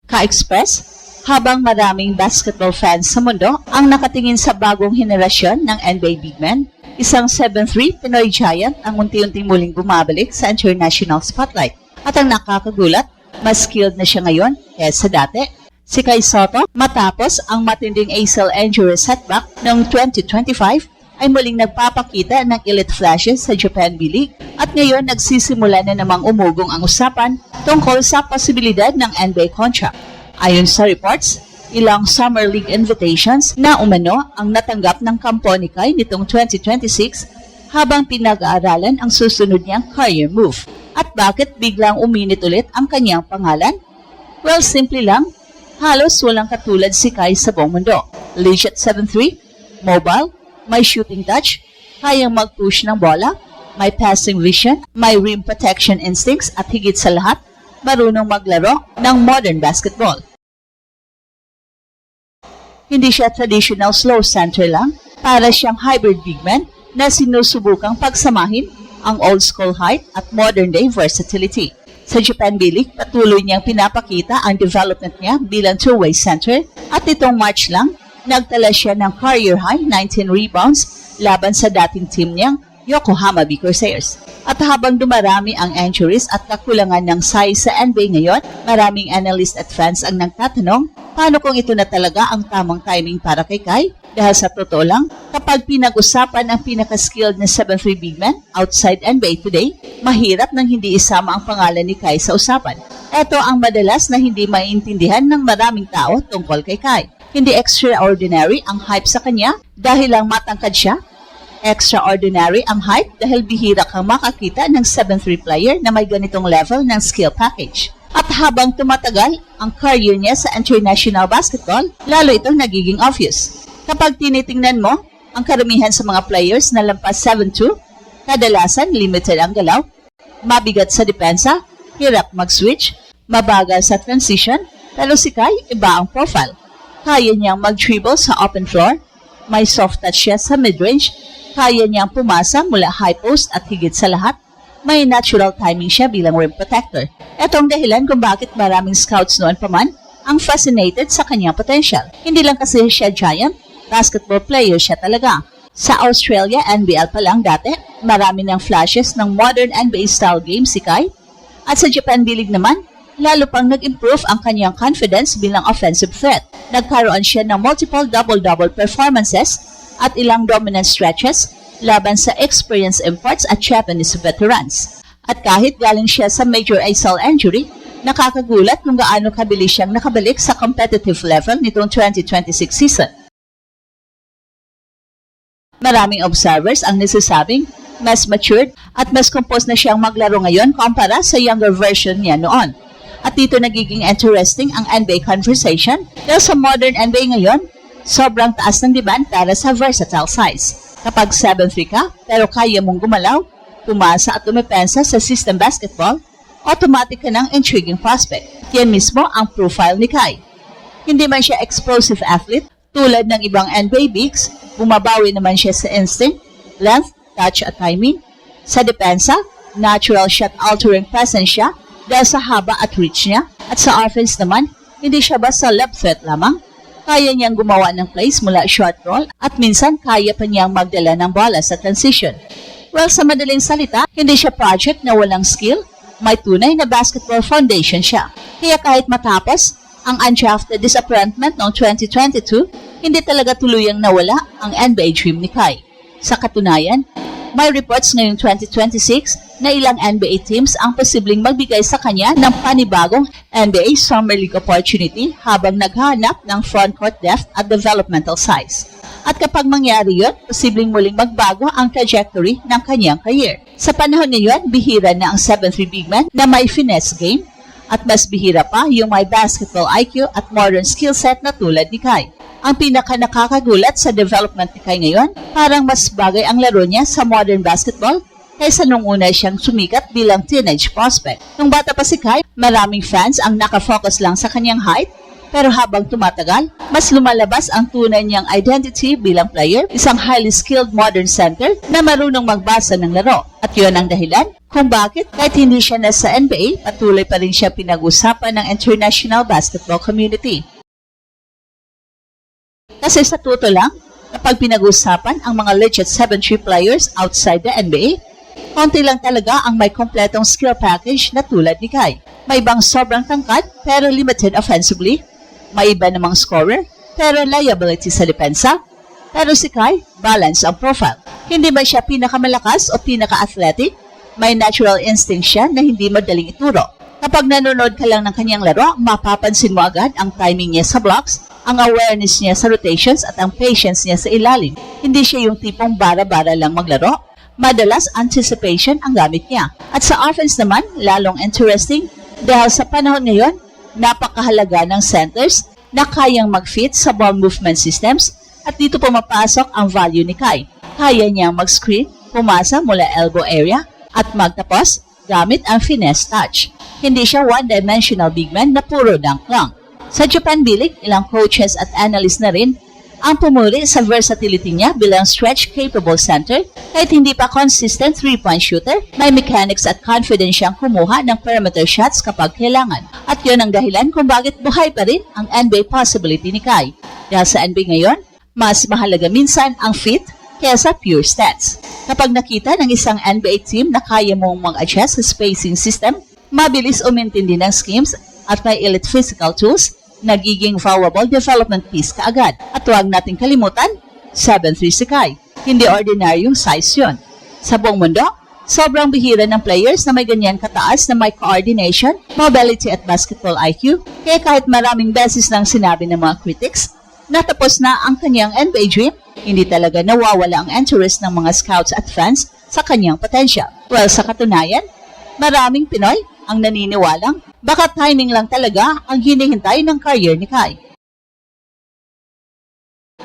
ka-express, habang maraming basketball fans sa mundo ang nakatingin sa bagong henerasyon ng NBA big men, isang 7'3" Pinoy giant ang unti-unting muling bumabalik sa international spotlight. At ang nakakagulat, mas skilled na siya ngayon kaysa dati. Si Kai Sotto, matapos ang matinding ACL injury setback noong 2025, ay muling nagpapakita ng elite flashes sa Japan B-League at ngayon nagsisimula na namang umugong ang usapan tungkol sa posibilidad ng NBA contract. Ayon sa reports, ilang Summer League invitations na umano ang natanggap ng kampo ni Kai nitong 2026 habang pinag-aaralan ang susunod niyang career move. At bakit biglang uminit ulit ang kanyang pangalan? Well, simple lang, halos walang katulad si Kai sa buong mundo. Legit 7'3", mobile, may shooting touch, kayang mag-push ng bola, may passing vision, may rim protection instincts at higit sa lahat, marunong maglaro ng modern basketball. Hindi siya traditional slow center lang, para siyang hybrid big man na sinusubukang pagsamahin ang old school height at modern day versatility. Sa Japan B-League, patuloy niyang pinapakita ang development niya bilang two-way center at itong March lang, nagtala siya ng career high 19 rebounds laban sa dating team niyang Yokohama B. Corsairs. At habang dumarami ang injuries at kakulangan ng size sa NBA ngayon, maraming analyst at fans ang nagtatanong, paano kung ito na talaga ang tamang timing para kay Kai? Dahil sa totoo lang, kapag pinag-usapan ang pinaka-skilled na 7'3" big man outside NBA today, mahirap nang hindi isama ang pangalan ni Kai sa usapan. Ito ang madalas na hindi maintindihan ng maraming tao tungkol kay Kai. Hindi extraordinary ang hype sa kanya dahil lang matangkad siya. Extraordinary ang hype dahil bihira kang makakita ng 7'3" player na may ganitong level ng skill package. At habang tumatagal ang career niya sa international basketball, lalo itong nagiging obvious. Kapag tinitingnan mo, ang karamihan sa mga players na lampas 7'2", kadalasan limited ang galaw, mabigat sa depensa, hirap mag-switch, mabagal sa transition, pero si Kai iba ang profile. Kaya niyang mag-dribble sa open floor, may soft touch siya sa mid-range, kaya niyang pumasa mula high post at higit sa lahat, may natural timing siya bilang rim protector. Ito ang dahilan kung bakit maraming scouts noon pa man ang fascinated sa kanyang potential. Hindi lang kasi siya giant, basketball player siya talaga. Sa Australia, NBL pa lang dati, marami ng flashes ng modern NBA style game si Kai. At sa Japan B-League naman, lalo pang nag-improve ang kanyang confidence bilang offensive threat. Nagkaroon siya ng multiple double-double performances at ilang dominant stretches laban sa experienced imports at Japanese veterans. At kahit galing siya sa major ACL injury, nakakagulat kung gaano kabilis siyang nakabalik sa competitive level nitong 2026 season. Maraming observers ang nagsasabing mas matured at mas composed na siyang maglaro ngayon kumpara sa younger version niya noon. At dito nagiging interesting ang NBA conversation dahil sa modern NBA ngayon, sobrang taas ng demand para sa versatile size. Kapag 7'3" ka, pero kaya mong gumalaw, tumasa at tumepensa sa system basketball, automatic ka ng intriguing prospect. Yan mismo ang profile ni Kai. Hindi man siya explosive athlete, tulad ng ibang NBA bigs, bumabawi naman siya sa instinct, length, touch at timing. Sa depensa, natural shot altering presence siya dahil sa haba at reach niya. At sa offense naman, hindi siya basta lob threat lamang. Kaya niyang gumawa ng plays mula short roll at minsan kaya pa niyang magdala ng bola sa transition. Well, sa madaling salita, hindi siya project na walang skill, may tunay na basketball foundation siya. Kaya kahit matapos ang undrafted disappointment noong 2022, hindi talaga tuluyang nawala ang NBA dream ni Kai. Sa katunayan, may reports ngayong 2026 na ilang NBA teams ang posibleng magbigay sa kanya ng panibagong NBA Summer League opportunity habang naghahanap ng frontcourt depth at developmental size. At kapag mangyari yun, posibleng muling magbago ang trajectory ng kanyang career. Sa panahon ngayon, bihira na ang 7'3" big man na may finesse game at mas bihira pa yung may basketball IQ at modern skill set na tulad ni Kai. Ang pinaka-nakakagulat sa development ni Kai ngayon, parang mas bagay ang laro niya sa modern basketball kaysa nung una siyang sumikat bilang teenage prospect. Nung bata pa si Kai, maraming fans ang nakafocus lang sa kanyang height, Pero habang tumatagal, mas lumalabas ang tunay niyang identity bilang player, isang highly skilled modern center na marunong magbasa ng laro. At yun ang dahilan kung bakit kahit hindi siya nasa NBA, patuloy pa rin siya pinag-usapan ng international basketball community. Kasi sa totoo lang, kapag pinag-usapan ang mga legit 7-3 players outside the NBA, konti lang talaga ang may kompletong skill package na tulad ni Kai. May ibang sobrang tangkad pero limited offensively. May iba namang scorer pero liability sa depensa. Pero si Kai, balance ang profile. Hindi ba siya pinakamalakas o pinaka-athletic? May natural instinct siya na hindi madaling ituro. Kapag nanonood ka lang ng kanyang laro, mapapansin mo agad ang timing niya sa blocks, ang awareness niya sa rotations at ang patience niya sa ilalim. Hindi siya yung tipong bara-bara lang maglaro. Madalas, anticipation ang gamit niya. At sa offense naman, lalong interesting dahil sa panahon ngayon, napakahalaga ng centers na kayang mag-fit sa ball movement systems at dito pumapasok ang value ni Kai. Kaya niyang mag-screen, pumasa mula elbow area at magtapos gamit ang finesse touch. Hindi siya one-dimensional big man na puro dunk lang. Sa Japan B-League, ilang coaches at analysts na rin ang pumuri sa versatility niya bilang stretch-capable center kahit hindi pa consistent 3-point shooter, may mechanics at confidence siyang kumuha ng perimeter shots kapag kailangan. At yun ang dahilan kung bakit buhay pa rin ang NBA possibility ni Kai. Dahil sa NBA ngayon, mas mahalaga minsan ang fit kaysa pure stats. Kapag nakita ng isang NBA team na kaya mong mag-adjust sa spacing system, mabilis umintindi ng schemes at may elite physical tools, nagiging valuable development piece kaagad. At huwag nating kalimutan, 7'3" si Kai. Hindi ordinaryong size yun. Sa buong mundo, sobrang bihira ng players na may ganyan kataas na may coordination, mobility at basketball IQ. Kaya kahit maraming beses nang sinabi ng mga critics, natapos na ang kanyang NBA dream, hindi talaga nawawala ang interest ng mga scouts at fans sa kanyang potential. Well, sa katunayan, maraming Pinoy ang naniniwalang baka timing lang talaga ang hinihintay ng career ni Kai.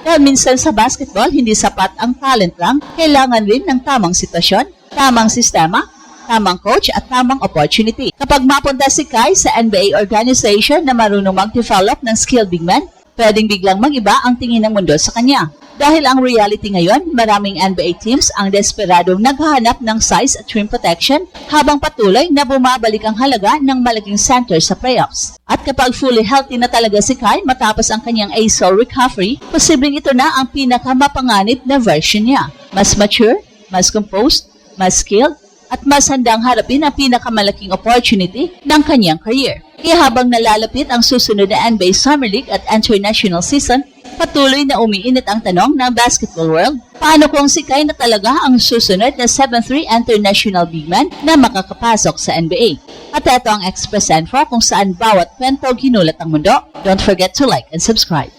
Dahil minsan sa basketball, hindi sapat ang talent lang, kailangan rin ng tamang sitwasyon, tamang sistema, tamang coach at tamang opportunity. Kapag mapunta si Kai sa NBA organization na marunong mag-develop ng skilled big man, pwedeng biglang mag-iba ang tingin ng mundo sa kanya. Dahil ang reality ngayon, maraming NBA teams ang desperadong naghahanap ng size at rim protection habang patuloy na bumabalik ang halaga ng malaking center sa playoffs. At kapag fully healthy na talaga si Kai matapos ang kanyang ACL recovery, posibleng ito na ang pinakamapanganib na version niya. Mas mature, mas composed, mas skilled, at mas handang harapin ang pinakamalaking opportunity ng kanyang career. Kaya habang nalalapit ang susunod na NBA Summer League at International Season, patuloy na umiinit ang tanong ng basketball world, paano kung si Kai na talaga ang susunod na 7'3" international big man na makakapasok sa NBA? At ito ang Express Info kung saan bawat kwento ginulat ang mundo. Don't forget to like and subscribe.